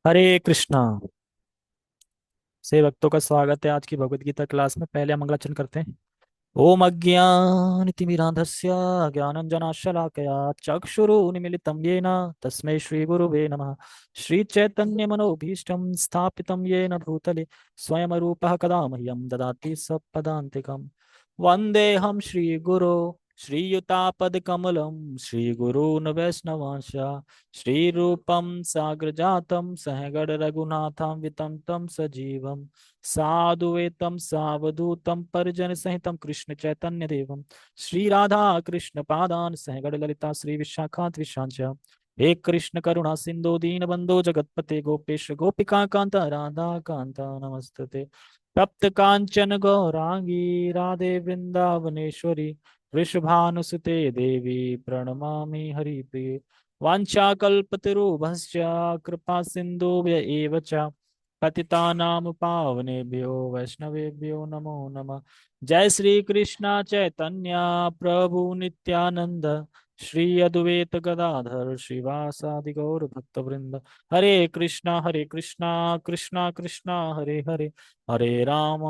हरे कृष्णा। से भक्तों का स्वागत है आज की भगवत गीता क्लास में। पहले हम मंगलाचरण करते हैं। ओम अज्ञानतिमिरान्धस्य ज्ञानञ्जनाशलाकया चक्षुरुन्मीलितं येन तस्मै श्रीगुरुवे नमः। श्रीचैतन्यमनोभीष्टं स्थापितं येन भूतले स्वयं रूपः कदा मह्यं ददाति सपदान्तिकम्। वन्देऽहं श्रीगुरो श्रीयुतापदकमलं श्रीगुरून् वैष्णवांश श्रीरूपं साग्रजातं सहगण रघुनाथान्वितं तं सजीवम् साधुवेतं सावधूतं परिजन सहितं कृष्ण चैतन्य देवम श्री राधा कृष्ण पादान सहगण ललिता श्री विशाखात विशांच। हे कृष्ण करुणा सिंधु दीन बंधु जगतपते गोपेश गोपिका कांता राधा कांता नमस्तते। तप्त कांचन गौरांगी राधे वृंदावनेश्वरी वृषभानुसुते देवी प्रणमामि हरिप्रिये। वाञ्छाकल्पतरुभ्यश्च कृपा सिन्धुभ्य एव च पतितानां पावनेभ्यो वैष्णवेभ्यो नमो नमः। जय श्री कृष्णा चैतन्य प्रभु नित्यानंद श्री अद्वैत गदाधर श्रीवासादि गौर भक्त वृंद। हरे कृष्णा कृष्णा कृष्णा हरे हरे हरे राम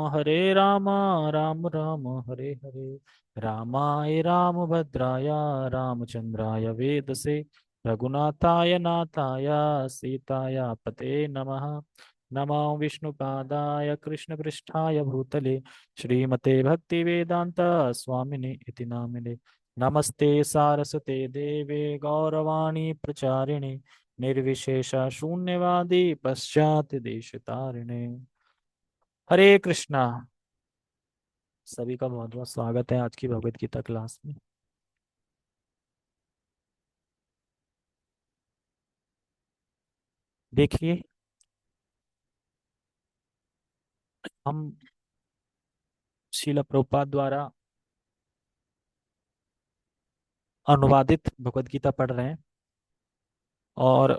राम राम हरे हरे। रामाय राम भद्राय रामचंद्राय वेदसे रघुनाथाय नाथाय सीताय पते नमः। नमो विष्णुपादाय कृष्णपृष्ठाय भूतले श्रीमते भक्तिवेदांत स्वामिने इति नामिने। नमस्ते सारस्वते देवे गौरवाणी प्रचारिणे निर्विशेष शून्यवादी पश्चात देश तारिणे। हरे कृष्णा। सभी का बहुत बहुत स्वागत है आज की भगवत गीता क्लास में। देखिए, हम श्रील प्रभुपाद द्वारा अनुवादित भगवत गीता पढ़ रहे हैं। और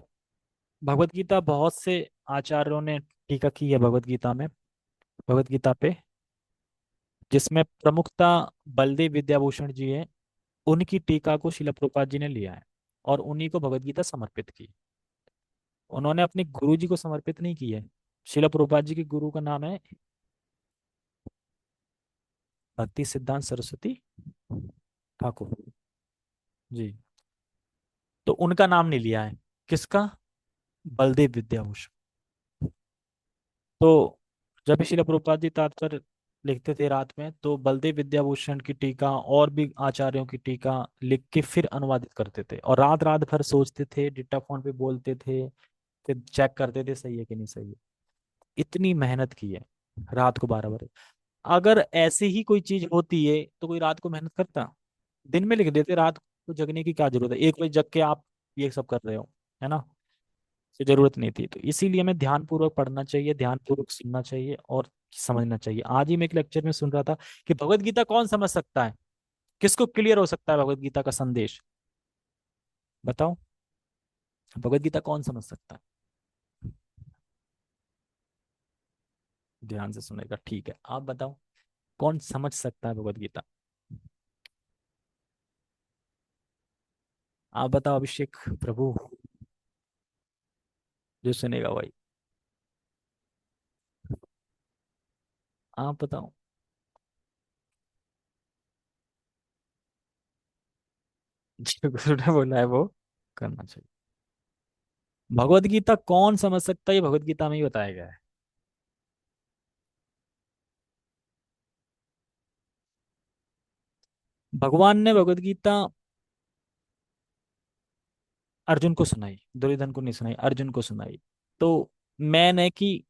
भगवत गीता बहुत से आचार्यों ने टीका की है भगवत गीता में, भगवत गीता पे, जिसमें प्रमुखता बलदेव विद्याभूषण जी है। उनकी टीका को शिला प्रभुपाद जी ने लिया है और उन्हीं को भगवत गीता समर्पित की। उन्होंने अपने गुरु जी को समर्पित नहीं की है। शिला प्रभुपाद जी के गुरु का नाम है भक्ति सिद्धांत सरस्वती ठाकुर जी। तो उनका नाम नहीं लिया है। किसका? बलदेव विद्याभूषण। तो जब भी शिला प्रभुपाद जी तात्पर्य लिखते थे रात में, तो बलदेव विद्याभूषण की टीका और भी आचार्यों की टीका लिख के फिर अनुवादित करते थे और रात रात भर सोचते थे, डिक्टाफोन पे बोलते थे, फिर चेक करते थे सही है कि नहीं सही है। इतनी मेहनत की है, रात को 12 बजे। अगर ऐसी ही कोई चीज होती है तो कोई रात को मेहनत करता? दिन में लिख देते, रात को जगने की क्या जरूरत है? 1 बजे जग के आप ये सब कर रहे हो, है ना? तो जरूरत नहीं थी। तो इसीलिए हमें ध्यान पूर्वक पढ़ना चाहिए, ध्यान पूर्वक सुनना चाहिए और समझना चाहिए। आज ही मैं एक लेक्चर में सुन रहा था कि भगवत गीता कौन समझ सकता है, किसको क्लियर हो सकता है भगवत गीता का संदेश? बताओ, भगवत गीता कौन समझ सकता है? ध्यान से सुनेगा, ठीक है। आप बताओ, कौन समझ सकता है भगवत गीता? आप बताओ अभिषेक प्रभु, जो सुनेगा भाई। आप बताओ। जो गुरु ने बोला है वो करना चाहिए। भगवत गीता कौन समझ सकता है, ये भगवत गीता में ही बताया गया है। भगवान ने भगवत गीता अर्जुन को सुनाई, दुर्योधन को नहीं सुनाई, अर्जुन को सुनाई। तो मैंने कि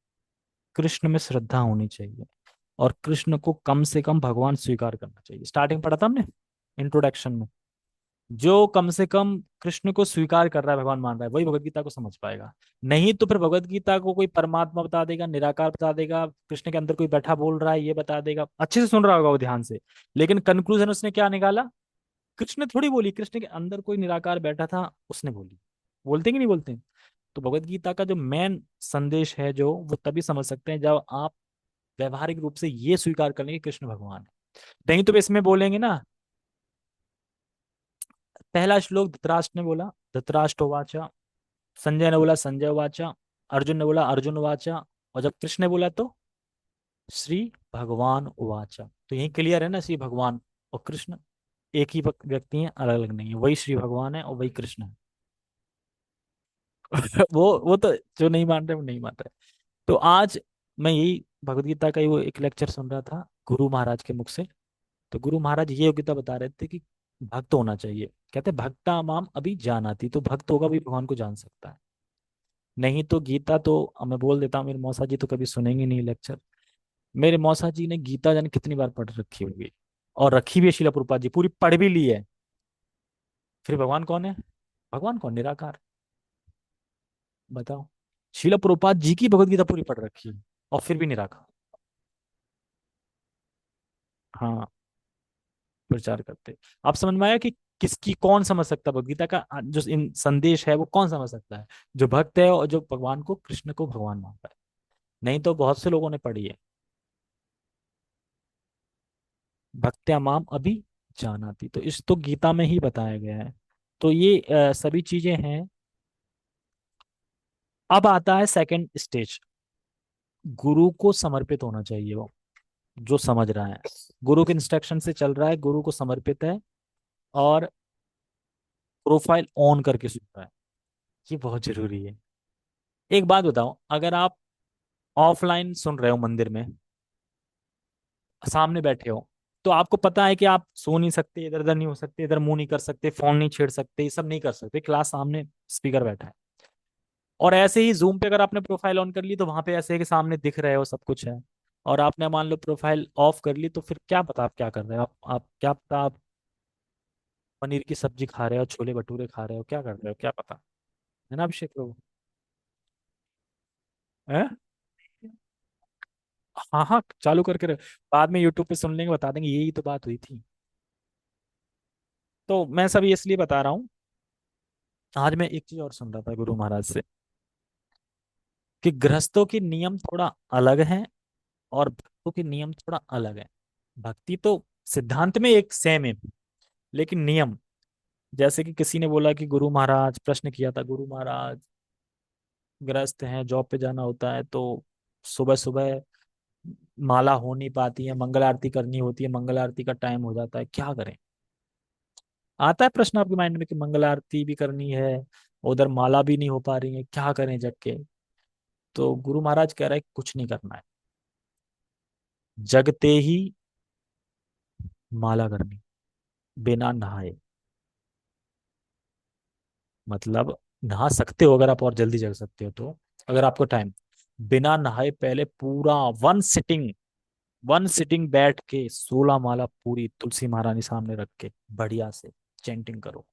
कृष्ण में श्रद्धा होनी चाहिए और कृष्ण को कम से कम भगवान स्वीकार करना चाहिए। स्टार्टिंग पढ़ा था हमने इंट्रोडक्शन में। जो कम से कम कृष्ण को स्वीकार कर रहा है, भगवान मान रहा है, वही भगवत गीता को समझ पाएगा। नहीं तो फिर भगवत गीता को कोई परमात्मा बता देगा, निराकार बता देगा, कृष्ण के अंदर कोई बैठा बोल रहा है ये बता देगा। अच्छे से सुन रहा होगा वो ध्यान से, लेकिन कंक्लूजन उसने क्या निकाला? कृष्ण थोड़ी बोली, कृष्ण के अंदर कोई निराकार बैठा था उसने बोली। बोलते कि नहीं बोलते? तो भगवत गीता का जो मेन संदेश है, जो वो तभी समझ सकते हैं जब आप व्यवहारिक रूप से ये स्वीकार कर लेंगे कि कृष्ण भगवान है। नहीं तो इसमें बोलेंगे ना, पहला श्लोक धृतराष्ट्र ने बोला, धृतराष्ट्र वाचा, संजय ने बोला, संजय वाचा, अर्जुन ने बोला अर्जुन उवाचा, और जब कृष्ण ने बोला तो श्री भगवान उवाचा। तो यही क्लियर है ना, श्री भगवान और कृष्ण एक ही व्यक्ति हैं, अलग अलग नहीं है, वही श्री भगवान है और वही कृष्ण है। वो तो जो नहीं मान रहे वो नहीं मान रहे। तो आज मैं यही भगवत गीता का ही वो एक लेक्चर सुन रहा था गुरु महाराज के मुख से। तो गुरु महाराज ये योग्यता बता रहे थे कि भक्त होना चाहिए। कहते भक्ता माम अभी जानाति, तो भक्त होगा भी भगवान को जान सकता है। नहीं तो गीता तो मैं बोल देता हूँ, मेरे मौसा जी तो कभी सुनेंगे नहीं लेक्चर। मेरे मौसा जी ने गीता जाने कितनी बार पढ़ रखी होगी, और रखी भी है शिला प्रभुपाद जी, पूरी पढ़ भी ली है। फिर भगवान कौन है? भगवान कौन? निराकार। बताओ। शिला प्रभुपाद जी की भगवत गीता पूरी पढ़ रखी है और फिर भी निराकार। हाँ, प्रचार करते। आप समझ में आया कि किसकी कौन समझ सकता है भगवत गीता का जो इन संदेश है, वो कौन समझ सकता है? जो भक्त है और जो भगवान को, कृष्ण को भगवान मानता है। नहीं तो बहुत से लोगों ने पढ़ी है। भक्त्या माम अभी जानाति, तो इस तो गीता में ही बताया गया है। तो ये सभी चीजें हैं। अब आता है सेकंड स्टेज। गुरु को समर्पित होना चाहिए वो, जो समझ रहा है, गुरु के इंस्ट्रक्शन से चल रहा है, गुरु को समर्पित है, और प्रोफाइल ऑन करके सुन रहा है। ये बहुत जरूरी है। एक बात बताओ, अगर आप ऑफलाइन सुन रहे हो मंदिर में, सामने बैठे हो, तो आपको पता है कि आप सो नहीं सकते, इधर उधर नहीं हो सकते, इधर मुंह नहीं कर सकते, फोन नहीं छेड़ सकते, ये सब नहीं कर सकते, क्लास सामने स्पीकर बैठा है। और ऐसे ही जूम पे अगर आपने प्रोफाइल ऑन कर ली, तो वहां पे ऐसे है कि सामने दिख रहे हो, सब कुछ है। और आपने मान लो प्रोफाइल ऑफ कर ली, तो फिर क्या पता आप क्या कर रहे हो, आप क्या पता आप पनीर की सब्जी खा रहे हो, छोले भटूरे खा रहे हो, क्या कर रहे हो, क्या पता। है ना अभिषेक प्रभु? है। हाँ हाँ, चालू करके बाद में यूट्यूब पे सुन लेंगे, बता देंगे यही तो बात हुई थी। तो मैं सब ये इसलिए बता रहा हूँ। आज मैं एक चीज और सुन रहा था गुरु महाराज से, कि गृहस्थों के नियम थोड़ा अलग हैं और भक्तों के नियम थोड़ा अलग है। भक्ति तो सिद्धांत में एक सेम है, लेकिन नियम, जैसे कि किसी ने बोला कि गुरु महाराज, प्रश्न किया था, गुरु महाराज गृहस्थ हैं, जॉब पे जाना होता है, तो सुबह सुबह माला हो नहीं पाती है, मंगल आरती करनी होती है, मंगल आरती का टाइम हो जाता है, क्या करें? आता है प्रश्न आपके माइंड में कि मंगल आरती भी करनी है, उधर माला भी नहीं हो पा रही है, क्या करें जग के? तो गुरु महाराज कह रहे हैं कुछ नहीं करना है, जगते ही माला करनी, बिना नहाए। मतलब नहा सकते हो अगर आप और जल्दी जग सकते हो तो, अगर आपको टाइम, बिना नहाए पहले पूरा वन सिटिंग बैठ के 16 माला पूरी तुलसी महारानी सामने रख के बढ़िया से चैंटिंग करो।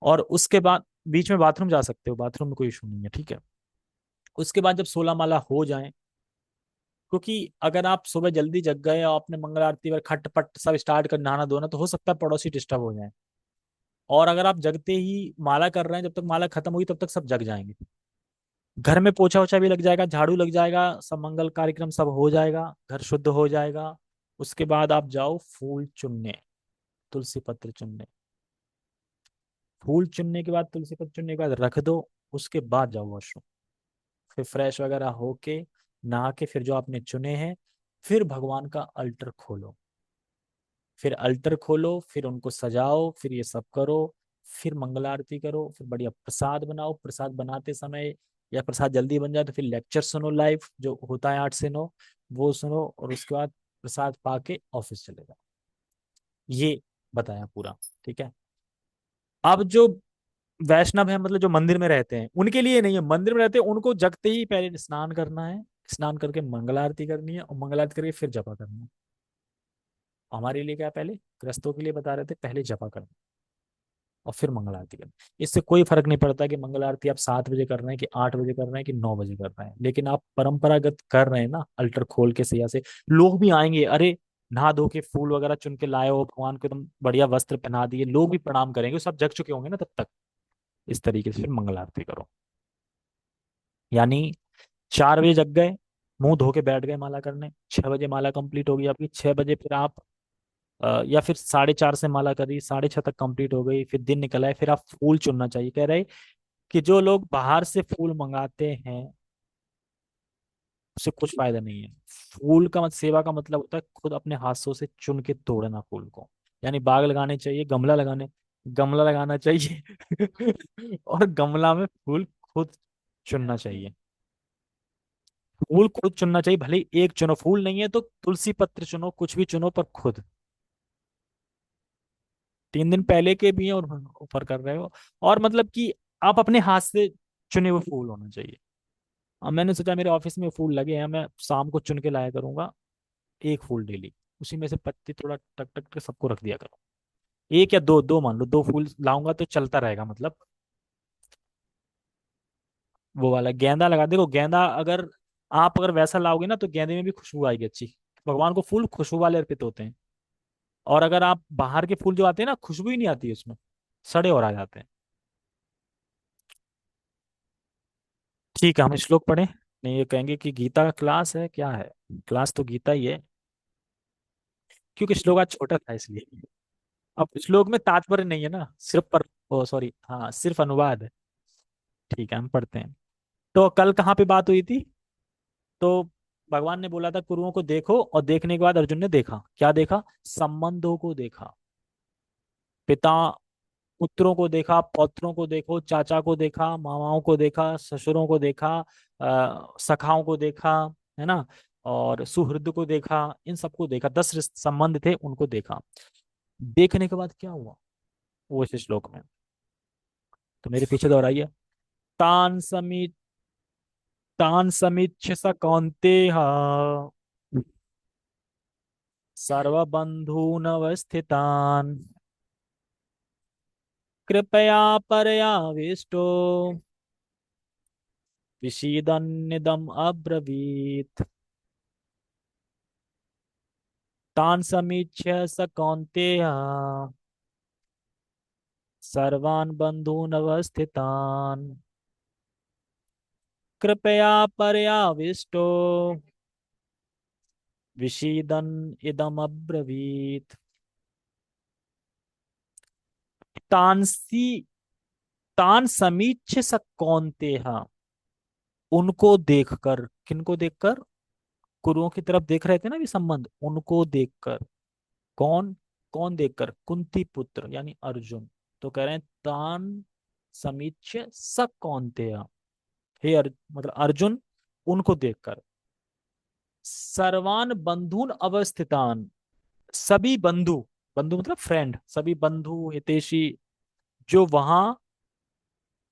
और उसके बाद बीच में बाथरूम जा सकते हो, बाथरूम में कोई इशू नहीं है, ठीक है। उसके बाद जब 16 माला हो जाए, क्योंकि अगर आप सुबह जल्दी जग गए और आपने मंगल आरती पर खटपट सब स्टार्ट कर नहाना धोना, तो हो सकता है पड़ोसी डिस्टर्ब हो जाए। और अगर आप जगते ही माला कर रहे हैं, जब तक माला खत्म हुई तब तक सब जग जाएंगे। घर में पोछा ओछा भी लग जाएगा, झाड़ू लग जाएगा, सब मंगल कार्यक्रम सब हो जाएगा, घर शुद्ध हो जाएगा। उसके बाद आप जाओ फूल चुनने, तुलसी पत्र चुनने। फूल चुनने के बाद, तुलसी पत्र चुनने के बाद रख दो। उसके बाद जाओ वॉशरूम, फिर फ्रेश वगैरह होके नहा के, फिर जो आपने चुने हैं, फिर भगवान का अल्टर खोलो। फिर अल्टर खोलो, फिर उनको सजाओ, फिर ये सब करो, फिर मंगल आरती करो, फिर बढ़िया प्रसाद बनाओ। प्रसाद बनाते समय, या प्रसाद जल्दी बन जाए तो फिर लेक्चर सुनो लाइव, जो होता है 8 से 9, वो सुनो। और उसके बाद प्रसाद पाके ऑफिस चले जाओ। ये बताया पूरा, ठीक है। अब जो वैष्णव है, मतलब जो मंदिर में रहते हैं, उनके लिए नहीं है। मंदिर में रहते हैं उनको जगते ही पहले स्नान करना है, स्नान करके मंगल आरती करनी है, और मंगल आरती करके फिर जपा करना है। हमारे लिए क्या है, पहले गृहस्थों के लिए बता रहे थे, पहले जपा करना और फिर मंगल आरती करना। इससे कोई फर्क नहीं पड़ता कि मंगल आरती आप 7 बजे कर रहे हैं, कि 8 बजे कर रहे हैं, कि 9 बजे कर रहे हैं, लेकिन आप परंपरागत कर रहे हैं ना, अल्टर खोल के सैया से। लोग भी आएंगे, अरे नहा धो के फूल वगैरह चुन के लाए हो, भगवान को एकदम बढ़िया वस्त्र पहना दिए, लोग भी प्रणाम करेंगे, सब जग चुके होंगे ना तब तक। इस तरीके से फिर मंगल आरती करो। यानी 4 बजे जग गए, मुंह धो के बैठ गए माला करने, 6 बजे माला कंप्लीट होगी आपकी, 6 बजे फिर आप या फिर 4:30 से माला करी, 6:30 तक कंप्लीट हो गई, फिर दिन निकल आए, फिर आप फूल चुनना चाहिए, कह रहे कि जो लोग बाहर से फूल मंगाते हैं उससे कुछ फायदा नहीं है। फूल का सेवा का मतलब होता है खुद अपने हाथों से चुन के तोड़ना फूल को। यानी बाग लगाने चाहिए, गमला लगाना चाहिए और गमला में फूल खुद चुनना चाहिए। फूल खुद चुनना चाहिए, भले ही एक चुनो, फूल नहीं है तो तुलसी पत्र चुनो, कुछ भी चुनो, पर खुद। 3 दिन पहले के भी हैं और ऊपर कर रहे हो। और मतलब कि आप अपने हाथ से चुने हुए फूल होना चाहिए। अब मैंने सोचा मेरे ऑफिस में फूल लगे हैं, मैं शाम को चुन के लाया करूंगा एक फूल डेली। उसी में से पत्ती थोड़ा टक टक के सबको रख दिया करो। एक या दो, दो मान लो, 2 फूल लाऊंगा तो चलता रहेगा मतलब। वो वाला गेंदा लगा, देखो गेंदा अगर आप अगर वैसा लाओगे ना तो गेंदे में भी खुशबू आएगी अच्छी। भगवान को फूल खुशबू वाले अर्पित होते हैं। और अगर आप बाहर के फूल जो आते हैं ना, खुशबू ही नहीं आती है उसमें, सड़े और आ जाते हैं। ठीक है, हम श्लोक पढ़े। नहीं, ये कहेंगे कि गीता का क्लास है, क्या है? क्लास तो गीता ही है। क्योंकि श्लोक आज छोटा था इसलिए। अब श्लोक में तात्पर्य नहीं है ना, सिर्फ पर, ओ सॉरी, हाँ सिर्फ अनुवाद है। ठीक है, हम पढ़ते हैं। तो कल कहाँ पे बात हुई थी? तो भगवान ने बोला था कुरुओं को देखो, और देखने के बाद अर्जुन ने देखा, क्या देखा? संबंधों को देखा। पिता पुत्रों को देखा, पौत्रों को देखो, चाचा को देखा, मामाओं को देखा, ससुरों को देखा, सखाओं को देखा, है ना, और सुहृद को देखा। इन सबको देखा, 10 संबंध थे, उनको देखा। देखने के बाद क्या हुआ वो इस श्लोक में, तो मेरे पीछे दोहराइए। तान समी तान समीक्ष स कौन्तेय सर्वबन्धूनवस्थितान् कृपया परयाविष्टो विषीदन्निदम् अब्रवीत्। तान् समीक्ष्य स कौन्तेय सर्वान् बन्धूनवस्थितान् कृपया परयाविष्टो विषीदन् इदम् अब्रवीत्। तांसी तान समीक्ष्य स कौन्तेय, उनको देखकर, किनको देखकर? कुरुओं की तरफ देख रहे थे ना भी संबंध, उनको देखकर। कौन? कौन देखकर? कुंती पुत्र यानी अर्जुन। तो कह रहे हैं तान समीक्ष्य स कौन्तेय, मतलब अर्जुन, उनको देखकर। सर्वान बंधुन अवस्थितान, सभी बंधु, बंधु मतलब फ्रेंड, सभी बंधु हितैषी जो वहां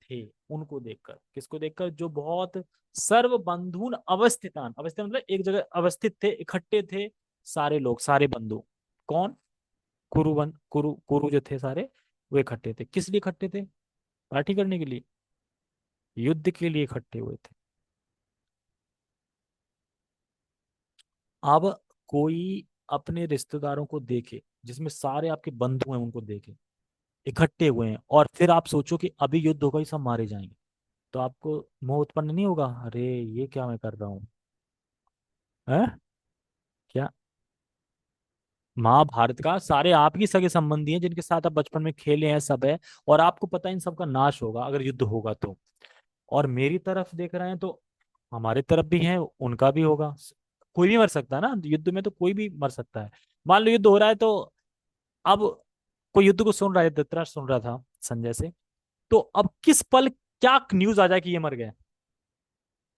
थे, उनको देखकर। किसको देखकर? जो बहुत सर्व बंधुन अवस्थितान, अवस्थित मतलब एक जगह अवस्थित थे, इकट्ठे थे सारे लोग, सारे बंधु। कौन? कुरु जो थे सारे, वो इकट्ठे थे। किस लिए इकट्ठे थे? पार्टी करने के लिए? युद्ध के लिए इकट्ठे हुए थे। अब कोई अपने रिश्तेदारों को देखे, जिसमें सारे आपके बंधु हैं, उनको देखे इकट्ठे हुए हैं, और फिर आप सोचो कि अभी युद्ध होगा, ये सब मारे जाएंगे, तो आपको मोह उत्पन्न नहीं होगा? अरे ये क्या मैं कर रहा हूँ, है क्या? महाभारत का सारे आप ही सगे संबंधी हैं, जिनके साथ आप बचपन में खेले हैं, सब है। और आपको पता है इन सबका नाश होगा अगर युद्ध होगा तो। और मेरी तरफ देख रहे हैं तो हमारे तरफ भी है, उनका भी होगा। कोई भी मर सकता है ना युद्ध में, तो कोई भी मर सकता है। मान लो युद्ध हो रहा है तो अब कोई युद्ध को सुन रहा है, धृतराष्ट्र सुन रहा था संजय से, तो अब किस पल क्या न्यूज आ जाए कि ये मर गए?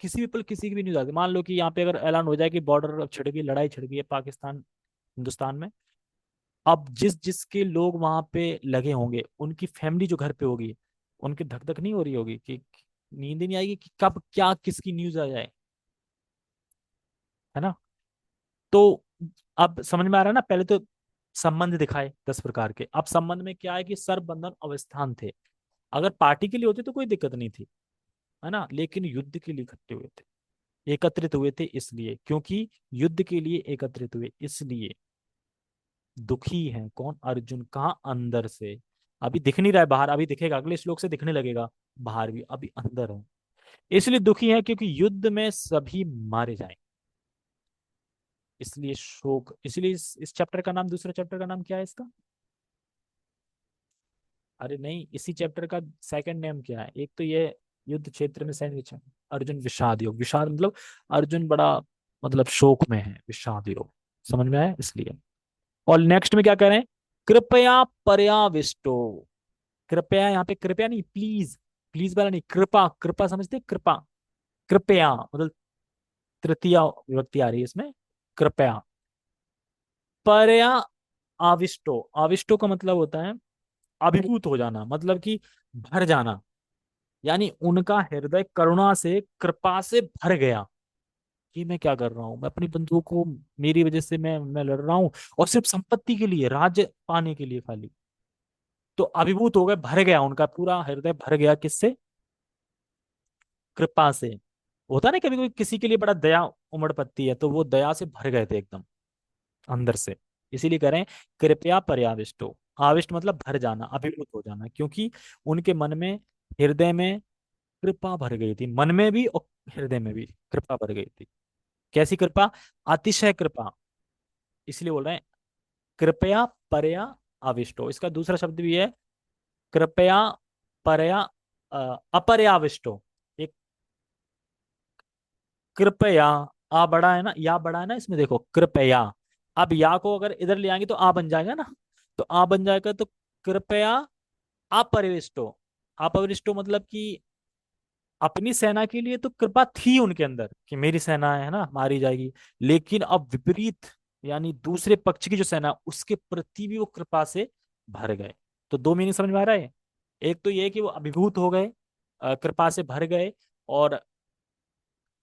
किसी भी पल किसी की भी न्यूज आ जाए। मान लो कि यहाँ पे अगर ऐलान हो जाए कि बॉर्डर छिड़ गई, लड़ाई छिड़ गई है पाकिस्तान हिंदुस्तान में। अब जिस जिसके लोग वहां पे लगे होंगे, उनकी फैमिली जो घर पे होगी, उनकी धक धक नहीं हो रही होगी कि नींद ही नहीं आएगी कि कब क्या किसकी न्यूज आ जाए, है ना? तो अब समझ में आ रहा है ना? पहले तो संबंध दिखाए 10 प्रकार के, अब संबंध में क्या है कि सर्वबंधन अवस्थान थे। अगर पार्टी के लिए होते तो कोई दिक्कत नहीं थी, है ना, लेकिन युद्ध के लिए इकट्ठे हुए थे, एकत्रित हुए थे, इसलिए, क्योंकि युद्ध के लिए एकत्रित हुए इसलिए। दुखी है कौन? अर्जुन। कहाँ? अंदर से। अभी दिख नहीं रहा है बाहर, अभी दिखेगा, अगले श्लोक से दिखने लगेगा। बाहर भी, अभी अंदर है। इसलिए दुखी है क्योंकि युद्ध में सभी मारे जाएं, इसलिए शोक। इसलिए इस चैप्टर का नाम, दूसरे चैप्टर का नाम क्या है इसका? अरे नहीं, इसी चैप्टर का सेकंड नेम क्या है? एक तो ये युद्ध क्षेत्र में सैन्य, अर्जुन विषाद योग, विषाद मतलब अर्जुन बड़ा मतलब शोक में है, विषाद योग। समझ में आया? इसलिए। और नेक्स्ट में क्या करें? कृपया पर्याविष्टो। कृपया, यहाँ पे कृपया नहीं, प्लीज। प्लीज वाला नहीं, कृपा, कृपा समझते? कृपा, कृपया मतलब तृतीया विभक्ति आ रही है इसमें, कृपया। पर्या आविष्टो, आविष्टो का मतलब होता है अभिभूत हो जाना, मतलब कि भर जाना। यानी उनका हृदय करुणा से, कृपा से भर गया कि मैं क्या कर रहा हूं, मैं अपनी बंधुओं को, मेरी वजह से मैं लड़ रहा हूं, और सिर्फ संपत्ति के लिए, राज्य पाने के लिए खाली। तो अभिभूत हो गए, भर गया, उनका पूरा हृदय भर गया किससे? कृपा से। होता ना कभी कभी किसी के लिए बड़ा दया उमड़ पड़ती है, तो वो दया से भर गए थे एकदम अंदर से। इसीलिए करें कृपया पर्याविष्टो। आविष्ट मतलब भर जाना, अभिभूत हो जाना, क्योंकि उनके मन में, हृदय में कृपा भर गई थी, मन में भी और हृदय में भी कृपा भर गई थी। कैसी कृपा? अतिशय कृपा। इसलिए बोल रहे हैं कृपया परया आविष्टो। इसका दूसरा शब्द भी है कृपया परया अपर्याविष्टो। एक कृपया, आ बड़ा है ना, या बड़ा है ना इसमें, देखो कृपया। अब या को अगर इधर ले आएंगे तो आ बन जाएगा ना, तो आ बन जाएगा, तो कृपया अपरिविष्टो। अपरिविष्टो मतलब कि अपनी सेना के लिए तो कृपा थी उनके अंदर कि मेरी सेना है ना मारी जाएगी, लेकिन अब विपरीत, यानी दूसरे पक्ष की जो सेना, उसके प्रति भी वो कृपा से भर गए। तो दो मीनिंग समझ में आ रहा है? एक तो ये कि वो अभिभूत हो गए, कृपा से भर गए, और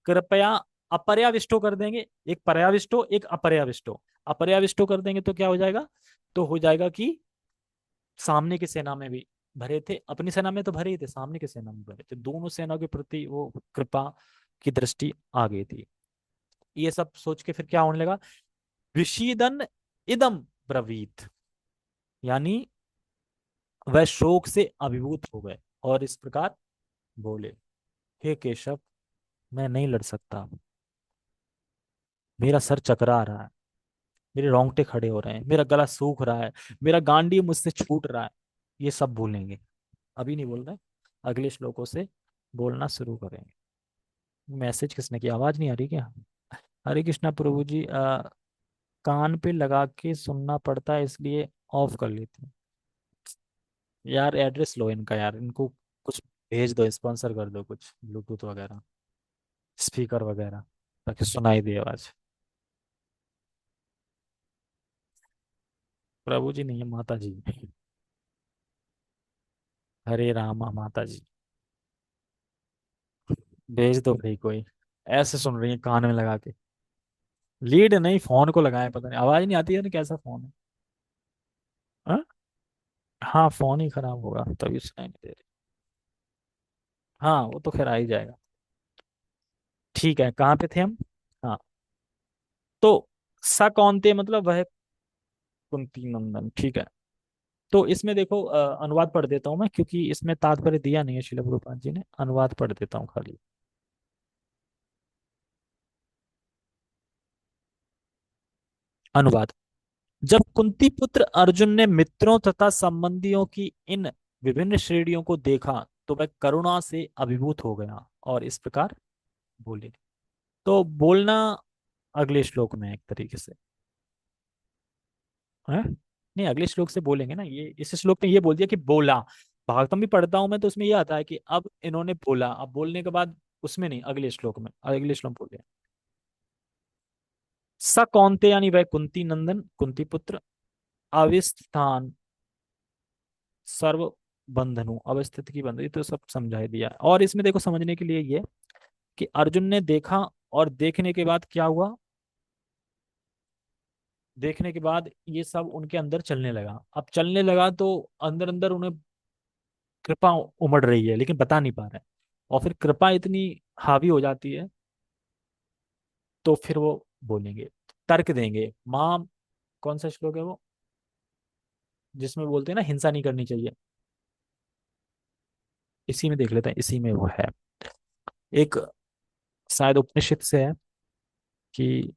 कृपया अपर्याविष्टो कर देंगे, एक पर्याविष्टो एक अपर्याविष्टो। अपर्याविष्टो कर देंगे तो क्या हो जाएगा? तो हो जाएगा कि सामने की सेना में भी भरे थे, अपनी सेना में तो भरे ही थे, सामने की सेना में भरे थे, दोनों सेना के प्रति वो कृपा की दृष्टि आ गई थी। ये सब सोच के फिर क्या होने लगा? विषीदन इदम ब्रवीत, यानी वह शोक से अभिभूत हो गए और इस प्रकार बोले, हे केशव, मैं नहीं लड़ सकता, मेरा सर चकरा रहा है, मेरे रोंगटे खड़े हो रहे हैं, मेरा गला सूख रहा है, मेरा गांडी मुझसे छूट रहा है। ये सब बोलेंगे, अभी नहीं बोल रहे, अगले श्लोकों से बोलना शुरू करेंगे। मैसेज किसने किया? आवाज नहीं आ रही क्या? हरे कृष्णा प्रभु जी, कान पे लगा के सुनना पड़ता है, इसलिए ऑफ कर लेती हूँ। यार एड्रेस लो इनका, यार इनको कुछ भेज दो, स्पॉन्सर कर दो कुछ, ब्लूटूथ वगैरह, स्पीकर वगैरह, ताकि सुनाई दे आवाज। प्रभु जी नहीं है, माता जी। हरे रामा माता जी। भेज दो भाई कोई, ऐसे सुन रही है कान में लगा के। लीड नहीं, फोन को लगाए, पता नहीं आवाज नहीं आती है ना, कैसा फोन है? हाँ, हाँ फोन ही खराब होगा तभी सुनाई नहीं दे रही। हाँ वो तो खैर आ ही जाएगा। ठीक है, कहाँ पे थे हम? हाँ, तो स कौन थे मतलब वह कुंती नंदन, ठीक है। तो इसमें देखो, अनुवाद पढ़ देता हूँ मैं, क्योंकि इसमें तात्पर्य दिया नहीं है शिला प्रभुपाद जी ने, अनुवाद पढ़ देता हूँ खाली। अनुवाद। जब कुंती पुत्र अर्जुन ने मित्रों तथा संबंधियों की इन विभिन्न श्रेणियों को देखा, तो वह करुणा से अभिभूत हो गया और इस प्रकार बोले। तो बोलना अगले श्लोक में है एक तरीके से, है? नहीं, अगले श्लोक से बोलेंगे ना, ये इस श्लोक में ये बोल दिया कि बोला। भागवतम भी पढ़ता हूं मैं, तो उसमें ये आता है कि अब इन्होंने बोला, अब बोलने के बाद उसमें नहीं, अगले श्लोक में, अगले श्लोक बोले। स कौनते, यानी वह कुंती नंदन, कुंती पुत्र, अविस्थान सर्व बंधनु, अवस्थित की बंधु, ये तो सब समझा दिया। और इसमें देखो समझने के लिए ये कि अर्जुन ने देखा, और देखने के बाद क्या हुआ? देखने के बाद ये सब उनके अंदर चलने लगा। अब चलने लगा तो अंदर अंदर उन्हें कृपा उमड़ रही है, लेकिन बता नहीं पा रहे हैं। और फिर कृपा इतनी हावी हो जाती है, तो फिर वो बोलेंगे, तर्क देंगे। माँ, कौन सा श्लोक है वो जिसमें बोलते हैं ना हिंसा नहीं करनी चाहिए? इसी में देख लेते हैं, इसी में वो है एक, शायद उपनिषद से है कि,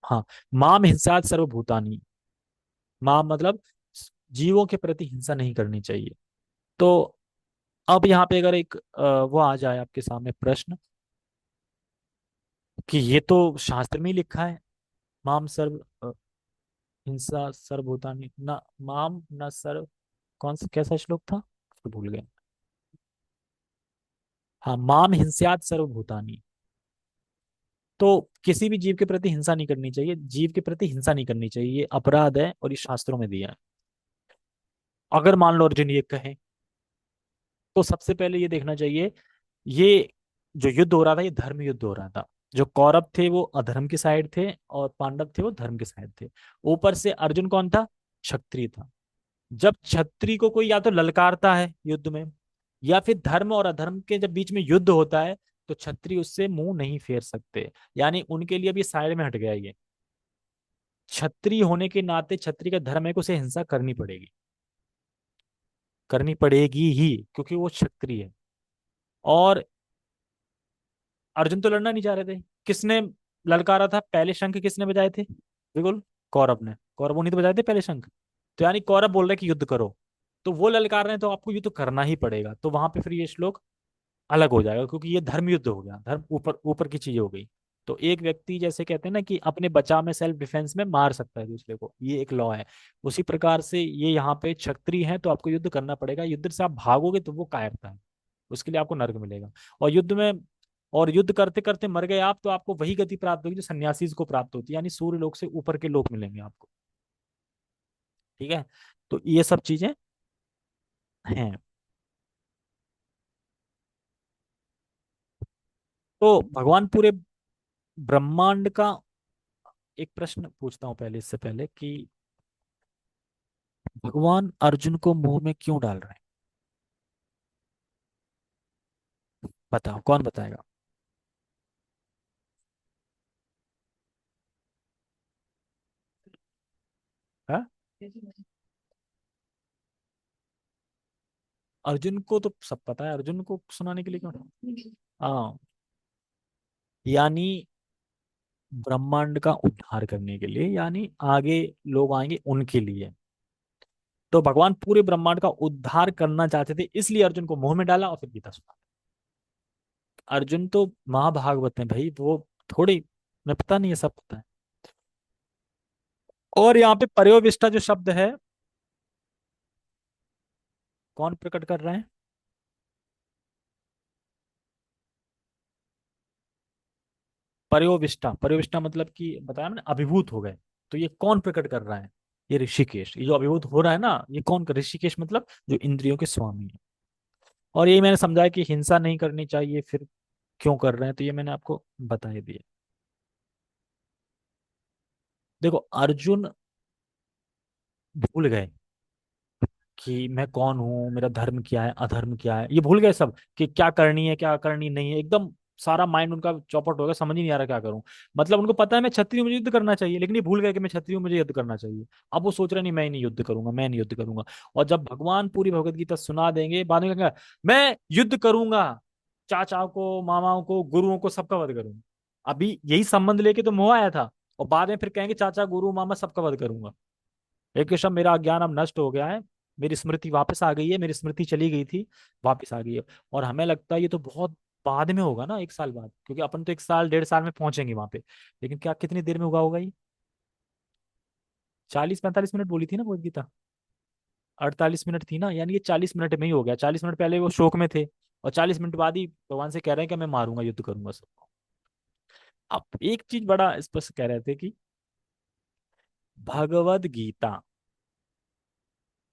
हाँ, माम हिंसात सर्वभूतानि। माम मतलब जीवों के प्रति हिंसा नहीं करनी चाहिए। तो अब यहाँ पे अगर एक वो आ जाए आपके सामने प्रश्न कि ये तो शास्त्र में ही लिखा है, माम सर्व हिंसा सर्वभूतानि न माम न सर्व, कौन सा कैसा श्लोक था तो भूल गए। हाँ, माम हिंस्यात सर्वभूतानि। तो किसी भी जीव के प्रति हिंसा नहीं करनी चाहिए, जीव के प्रति हिंसा नहीं करनी चाहिए, ये अपराध है और ये शास्त्रों में दिया है। अगर मान लो अर्जुन ये कहे, तो सबसे पहले ये देखना चाहिए, ये जो युद्ध हो रहा था ये धर्म युद्ध हो रहा था। जो कौरव थे वो अधर्म की साइड थे और पांडव थे वो धर्म की साइड थे। ऊपर से अर्जुन कौन था? क्षत्रिय था। जब क्षत्रिय को कोई या तो ललकारता है युद्ध में, या फिर धर्म और अधर्म के जब बीच में युद्ध होता है, तो क्षत्रिय उससे मुंह नहीं फेर सकते। यानी उनके लिए भी साइड में हट गया ये। क्षत्रिय होने के नाते क्षत्रिय का धर्म है कि उसे हिंसा करनी पड़ेगी, करनी पड़ेगी ही, क्योंकि वो क्षत्रिय है। और अर्जुन तो लड़ना नहीं चाह रहे थे। किसने ललकारा था? पहले शंख किसने बजाए थे? बिल्कुल कौरव ने। कौरवों ने तो बजाए थे पहले शंख। तो यानी कौरव बोल रहे कि युद्ध करो, तो वो ललकार रहे हैं, तो आपको युद्ध करना ही पड़ेगा। तो वहां पे फिर ये श्लोक अलग हो जाएगा, क्योंकि ये धर्म युद्ध हो गया, धर्म ऊपर ऊपर की चीज हो गई। तो एक व्यक्ति जैसे कहते हैं ना कि अपने बचाव में सेल्फ डिफेंस में मार सकता है दूसरे को, ये एक लॉ है। उसी प्रकार से ये यहाँ पे क्षत्रिय है तो आपको युद्ध करना पड़ेगा। युद्ध से आप भागोगे तो वो कायरता है, उसके लिए आपको नर्क मिलेगा। और युद्ध में, और युद्ध करते करते मर गए आप, तो आपको वही गति प्राप्त होगी जो सन्यासी को प्राप्त होती है, यानी सूर्य लोक से ऊपर के लोक मिलेंगे आपको। ठीक है। तो ये सब चीजें हैं। तो भगवान पूरे ब्रह्मांड का, एक प्रश्न पूछता हूं पहले, इससे पहले कि भगवान अर्जुन को मुंह में क्यों डाल रहे हैं? बताओ, कौन बताएगा? हाँ? अर्जुन को तो सब पता है, अर्जुन को सुनाने के लिए क्यों? हाँ, यानी ब्रह्मांड का उद्धार करने के लिए, यानी आगे लोग आएंगे उनके लिए। तो भगवान पूरे ब्रह्मांड का उद्धार करना चाहते थे, इसलिए अर्जुन को मुंह में डाला और फिर गीता सुना। अर्जुन तो महाभागवत है भाई, वो थोड़ी, मैं पता नहीं है, सब पता है। और यहाँ पे पर्योविष्टा जो शब्द है, कौन प्रकट कर रहे हैं? पर्योविष्टा, पर्योविष्टा मतलब कि बताया मैंने, अभिभूत हो गए। तो ये कौन प्रकट कर रहा है? ये ऋषिकेश। ये जो अभिभूत हो रहा है ना, ये कौन कर, ऋषिकेश मतलब जो इंद्रियों के स्वामी है। और यही मैंने समझाया कि हिंसा नहीं करनी चाहिए, फिर क्यों कर रहे हैं, तो ये मैंने आपको बता ही दिया। देखो, अर्जुन भूल गए कि मैं कौन हूँ, मेरा धर्म क्या है, अधर्म क्या है, ये भूल गए सब, कि क्या करनी है क्या करनी नहीं है। एकदम सारा माइंड उनका चौपट हो गया, समझ ही नहीं आ रहा क्या करूं। मतलब उनको पता है मैं क्षत्रिय हूं, मुझे युद्ध करना चाहिए, लेकिन ये भूल गए कि मैं क्षत्रिय हूं, मुझे युद्ध करना चाहिए। अब वो सोच रहे नहीं, मैं ही नहीं युद्ध करूंगा, मैं नहीं युद्ध करूंगा। और जब भगवान पूरी भगवत गीता सुना देंगे, बाद में कहेंगे मैं युद्ध करूंगा, चाचाओं को, मामाओं को, गुरुओं को, सबका वध करूंगा। अभी यही संबंध लेके तो मोह आया था, और बाद में फिर कहेंगे चाचा गुरु मामा सबका वध करूंगा। हे कृष्ण, मेरा अज्ञान अब नष्ट हो गया है, मेरी स्मृति वापस आ गई है, मेरी स्मृति चली गई थी, वापस आ गई है। और हमें लगता है ये तो बहुत बाद में होगा ना, 1 साल बाद, क्योंकि अपन तो 1 साल 1.5 साल में पहुंचेंगे वहां पे। लेकिन क्या कितनी देर में होगा होगा ये? 40-45 मिनट बोली थी ना वो गीता, 48 मिनट थी ना, यानी ये 40 मिनट में ही हो गया। 40 मिनट पहले वो शोक में थे, और 40 मिनट बाद ही भगवान से कह रहे हैं कि मैं मारूंगा, युद्ध करूंगा सबको। अब एक चीज बड़ा स्पष्ट कह रहे थे कि भगवद गीता,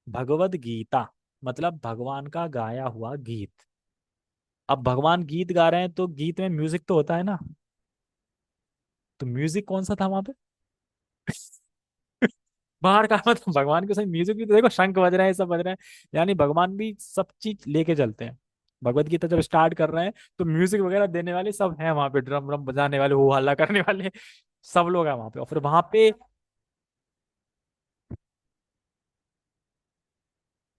भगवद गीता मतलब भगवान का गाया हुआ गीत। अब भगवान गीत गा रहे हैं तो गीत में म्यूजिक तो होता है ना, तो म्यूजिक कौन सा था वहां पे? बाहर का मतलब भगवान के सही म्यूजिक भी तो देखो, शंख बज रहे हैं, सब बज रहे हैं। यानी भगवान भी सब चीज लेके चलते हैं। भगवत गीता जब स्टार्ट कर रहे हैं तो म्यूजिक वगैरह देने वाले सब हैं वहां पे, ड्रम व्रम बजाने वाले, वो हल्ला करने वाले, सब लोग हैं वहां पे। और फिर वहां पे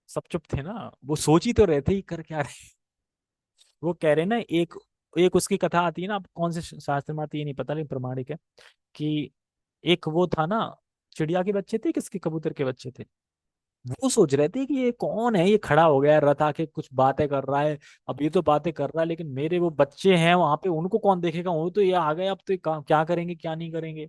सब चुप थे ना, वो सोच ही तो रहे थे, ही कर क्या रहे। वो कह रहे हैं ना, एक एक उसकी कथा आती है ना, आप कौन से शास्त्र में आती है नहीं पता, लेकिन प्रमाणिक है कि एक वो था ना, चिड़िया के बच्चे थे, किसके, कबूतर के बच्चे थे, वो सोच रहे थे कि ये कौन है, ये खड़ा हो गया है रथ आके कुछ बातें कर रहा है। अब ये तो बातें कर रहा है, लेकिन मेरे वो बच्चे हैं वहां पे, उनको कौन देखेगा, वो तो ये आ गए, अब तो ये क्या करेंगे क्या नहीं करेंगे।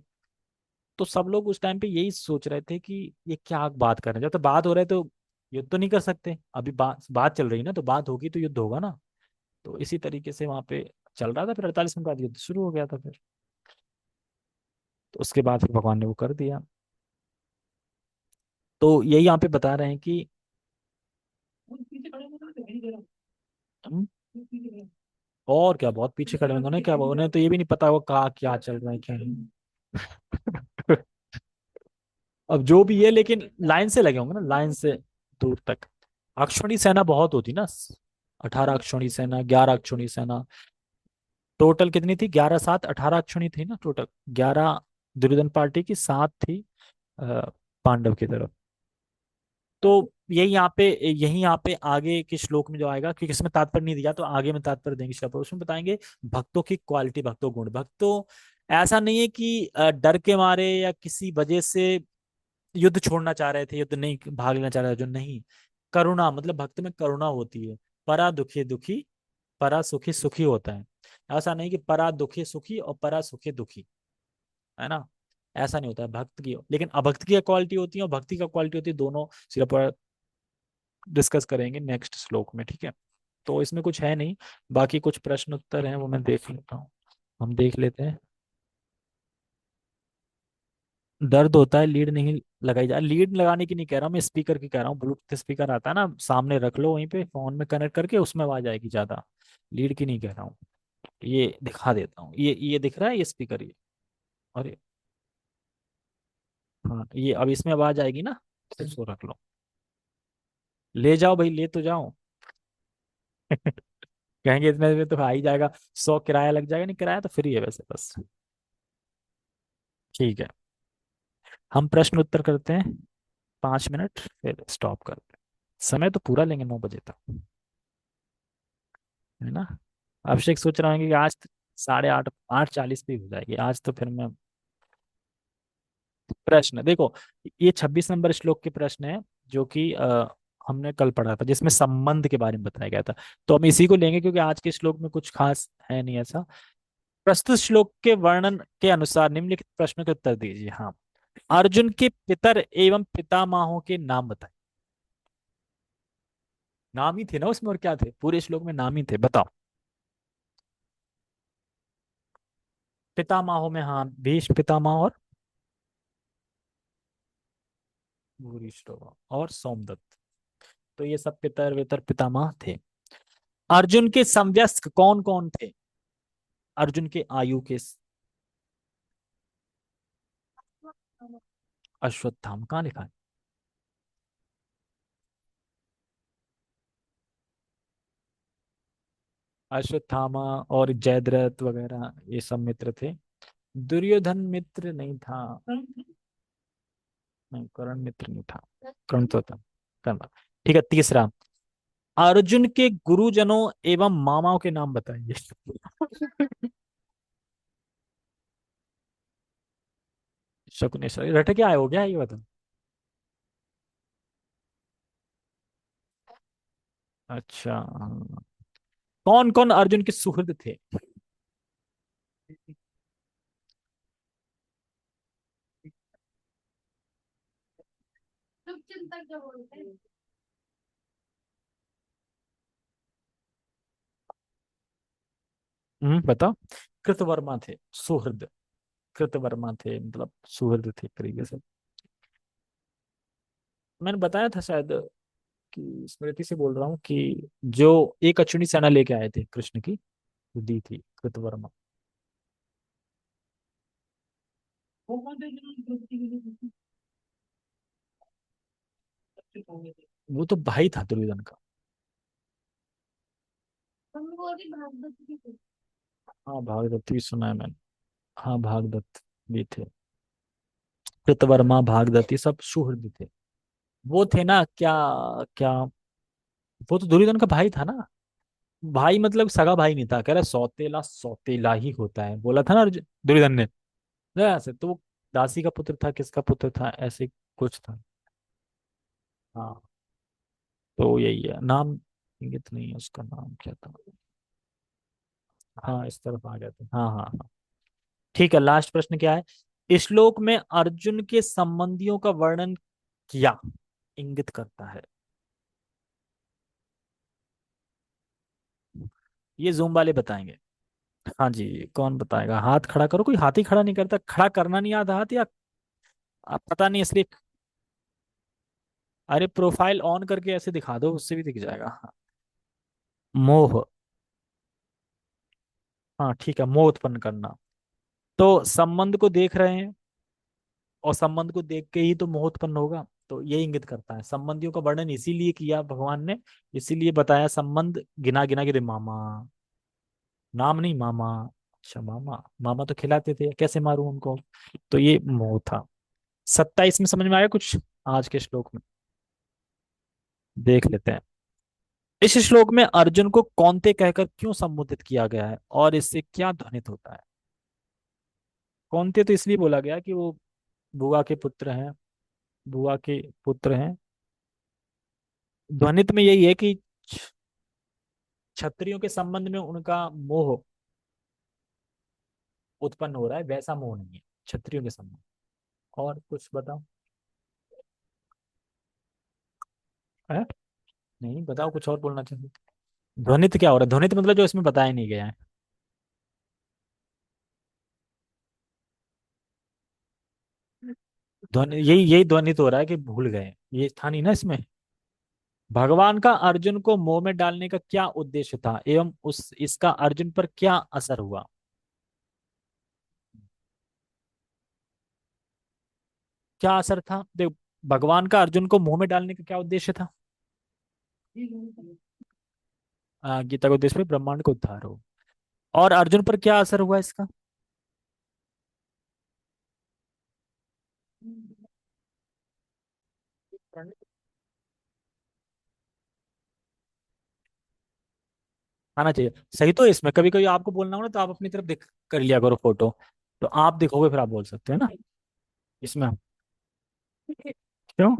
तो सब लोग उस टाइम पे यही सोच रहे थे कि ये क्या बात कर रहे हैं, जब तक बात हो रहा है तो युद्ध तो नहीं कर सकते, अभी बात बात चल रही है ना, तो बात होगी तो युद्ध होगा ना। तो इसी तरीके से वहां पे चल रहा था, फिर 48 मिनट बाद युद्ध शुरू हो गया था फिर। तो उसके बाद फिर भगवान ने वो कर दिया। तो यही यहाँ पे बता रहे हैं कि हम, और क्या बहुत पीछे खड़े होंगे, उन्हें क्या, उन्हें तो ये भी नहीं पता वो कहाँ क्या चल रहा है क्या नहीं। अब जो भी है, लेकिन लाइन से लगे होंगे ना, लाइन से दूर तक। अक्षौणी सेना बहुत होती ना, 18 अक्षौणी सेना, 11 अक्षौणी सेना। टोटल कितनी थी, 11 7 18 अक्षौणी थी ना टोटल। 11 दुर्योधन पार्टी की, 7 थी पांडव की तरफ। तो यही यहाँ पे आगे के श्लोक में जो आएगा, क्योंकि इसमें तात्पर्य नहीं दिया तो आगे में तात्पर्य देंगे श्लोक, उसमें बताएंगे भक्तों की क्वालिटी, भक्तों गुण। भक्तों ऐसा नहीं है कि डर के मारे या किसी वजह से युद्ध छोड़ना चाह रहे थे, युद्ध नहीं भाग लेना चाह रहे थे जो, नहीं। करुणा, मतलब भक्त में करुणा होती है। परा दुखी दुखी, परा सुखी सुखी होता है। ऐसा नहीं कि परा दुखी सुखी और परा सुखी दुखी, है ना। ऐसा नहीं होता है भक्त की, लेकिन अभक्त की क्वालिटी होती है और भक्ति का क्वालिटी होती है, दोनों सिर्फ पर डिस्कस करेंगे नेक्स्ट श्लोक में, ठीक है। तो इसमें कुछ है नहीं, बाकी कुछ प्रश्न उत्तर हैं वो मैं देख लेता हूँ, हम देख लेते हैं। दर्द होता है, लीड नहीं लगाई जा, लीड लगाने की नहीं कह रहा हूँ मैं, स्पीकर की कह रहा हूँ। ब्लूटूथ स्पीकर आता है ना, सामने रख लो वहीं पे फोन में कनेक्ट करके, उसमें आवाज आएगी ज्यादा। लीड की नहीं कह रहा हूँ। ये दिखा देता हूँ, ये दिख रहा है ये स्पीकर ये। और हाँ, ये अब इसमें आवाज आएगी ना, तो इसको रख लो। ले जाओ भाई, ले तो जाओ। कहेंगे इतने में तो आ ही जाएगा, 100 किराया लग जाएगा, नहीं किराया तो फ्री है वैसे बस। ठीक है, हम प्रश्न उत्तर करते हैं, 5 मिनट फिर स्टॉप करते हैं। समय तो पूरा लेंगे 9 बजे तक, है ना। अभिषेक सोच रहा हूँ कि आज 8:30, 8:40 पे ही हो जाएगी आज तो, फिर मैं प्रश्न देखो, ये 26 नंबर श्लोक के प्रश्न है, जो कि हमने कल पढ़ा था, जिसमें संबंध के बारे में बताया गया था। तो हम इसी को लेंगे, क्योंकि आज के श्लोक में कुछ खास है नहीं ऐसा। प्रस्तुत श्लोक के वर्णन के अनुसार निम्नलिखित प्रश्नों के उत्तर दीजिए। हाँ, अर्जुन के पितर एवं पितामहों के नाम बताएं। नाम ही थे ना उसमें, और क्या थे, पूरे श्लोक में नाम ही थे, बताओ। पितामहों में, हाँ, भीष्म पितामह और भूरिश्रवा और सोमदत्त। तो ये सब पितर वितर पितामह थे। अर्जुन के समवयस्क कौन कौन थे, अर्जुन के आयु के अश्वत्थामा कहाँ लिखा है। अश्वत्थामा और जयद्रथ वगैरह ये सब मित्र थे। दुर्योधन मित्र नहीं था। नहीं, कर्ण मित्र नहीं था। कर्ण तो था, कर्ण। ठीक है, तीसरा, अर्जुन के गुरुजनों एवं मामाओं के नाम बताइए। शकुनेश्वर रट क्या है, हो गया ये बता। अच्छा, कौन कौन अर्जुन के सुहृद थे। बताओ। कृतवर्मा थे, सुहृद। कृतवर्मा थे, मतलब सुहृद थे एक तरीके से। मैंने बताया था शायद, कि स्मृति से बोल रहा हूँ कि जो एक अश्विनी सेना लेके आए थे कृष्ण की, वो दी थी कृतवर्मा। वो तो भाई था दुर्योधन का। हाँ, भागदत्त भी सुना है मैंने। हाँ, भागदत्त भी थे। कृतवर्मा, भागदत्त, ये सब सुहृद थे। वो थे ना क्या, क्या, वो तो दुर्योधन का भाई था ना। भाई मतलब सगा भाई नहीं था, कह रहा सौतेला सौतेला ही होता है, बोला था ना दुर्योधन ने। ना ऐसे तो वो दासी का पुत्र था, किसका पुत्र था, ऐसे कुछ था। हाँ, तो यही है नाम। इंगित नहीं है उसका, नाम क्या था? हाँ, इस तरफ आ गए थे, हाँ हाँ हाँ। ठीक है, लास्ट प्रश्न क्या है? श्लोक में अर्जुन के संबंधियों का वर्णन किया इंगित करता है। ये जूम वाले बताएंगे। हाँ जी, कौन बताएगा? हाथ खड़ा करो, कोई हाथ ही खड़ा नहीं करता, खड़ा करना नहीं आता हाथ, या आप पता नहीं इसलिए। अरे प्रोफाइल ऑन करके ऐसे दिखा दो, उससे भी दिख जाएगा। मोह। हाँ ठीक है, मोह उत्पन्न करना। तो संबंध को देख रहे हैं, और संबंध को देख के ही तो मोह उत्पन्न होगा। तो ये इंगित करता है, संबंधियों का वर्णन इसीलिए किया भगवान ने, इसीलिए बताया संबंध गिना गिना के दे, मामा, नाम नहीं, मामा। अच्छा मामा, मामा तो खिलाते थे, कैसे मारूं उनको? तो ये मोह था। 27 में समझ में आया कुछ आज के श्लोक में? देख लेते हैं। इस श्लोक में अर्जुन को कौनते कहकर क्यों संबोधित किया गया है, और इससे क्या ध्वनित होता है? कौनते तो इसलिए बोला गया कि वो बुआ के पुत्र हैं, बुआ के पुत्र हैं। ध्वनित में यही है कि क्षत्रियों के संबंध में उनका मोह उत्पन्न हो रहा है, वैसा मोह नहीं है क्षत्रियों के संबंध। और कुछ बताओ। है? नहीं बताओ, कुछ और बोलना चाहिए। ध्वनित क्या हो रहा है? ध्वनित मतलब जो इसमें बताया नहीं गया है। ध्वनि, यही यही ध्वनित हो रहा है कि भूल गए, ये था नहीं ना इसमें। भगवान का अर्जुन को मोह में डालने का क्या उद्देश्य था, एवं उस इसका अर्जुन पर क्या असर हुआ? क्या असर था देख, भगवान का अर्जुन को मोह में डालने का क्या उद्देश्य था? गीता का उद्देश्य भी ब्रह्मांड को उद्धार हो। और अर्जुन पर क्या असर हुआ इसका? आना चाहिए। सही तो है, इसमें कभी कभी आपको बोलना हो ना, तो आप अपनी तरफ देख कर लिया करो फोटो, तो आप दिखोगे फिर आप बोल सकते हैं ना इसमें। क्यों?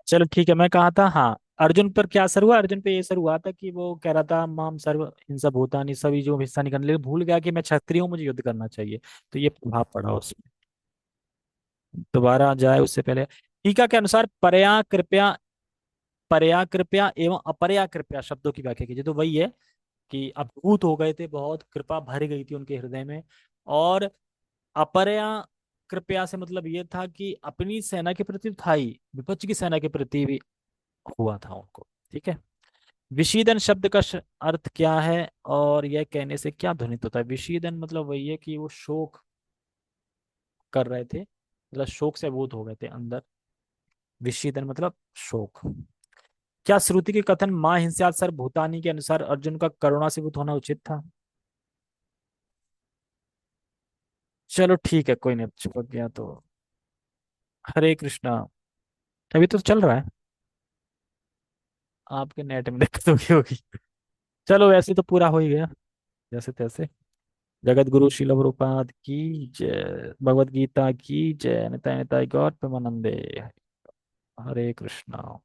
चलो ठीक है, मैं कहा था, हाँ। अर्जुन पर क्या असर हुआ? अर्जुन पे ये असर हुआ था कि वो कह रहा था माम सर्व हिंसा भूतानि, सभी जो हिस्सा नहीं करने लगे, भूल गया कि मैं क्षत्रिय हूँ, मुझे युद्ध करना चाहिए। तो ये प्रभाव पड़ा उसमें। दोबारा जाए उससे पहले, टीका के अनुसार परया कृपया, परया कृपया एवं अपरया कृपया शब्दों की व्याख्या कीजिए। तो वही है कि अभिभूत हो गए थे, बहुत कृपा भर गई थी उनके हृदय में। और अपरया कृपया से मतलब ये था कि अपनी सेना के प्रति तो था ही, विपक्ष की सेना के प्रति भी हुआ था उनको। ठीक है। विषीदन शब्द का अर्थ क्या है, और यह कहने से क्या ध्वनित होता है? विषीदन मतलब वही है कि वो शोक कर रहे थे, मतलब शोक से अभूत हो गए थे अंदर। विषीदन मतलब शोक। क्या श्रुति के कथन मां हिंसा सर भूतानी के अनुसार अर्जुन का करुणा से भूत होना उचित था? चलो ठीक है, कोई नहीं, चिपक गया तो। हरे कृष्णा। अभी तो चल रहा है। आपके नेट में दिक्कत होगी होगी। चलो वैसे तो पूरा हो ही गया, जैसे तैसे। जगत गुरु श्रील प्रभुपाद की जय, भगवत गीता की जय, निताय निताय गौर प्रेमानंदे। हरे कृष्णा।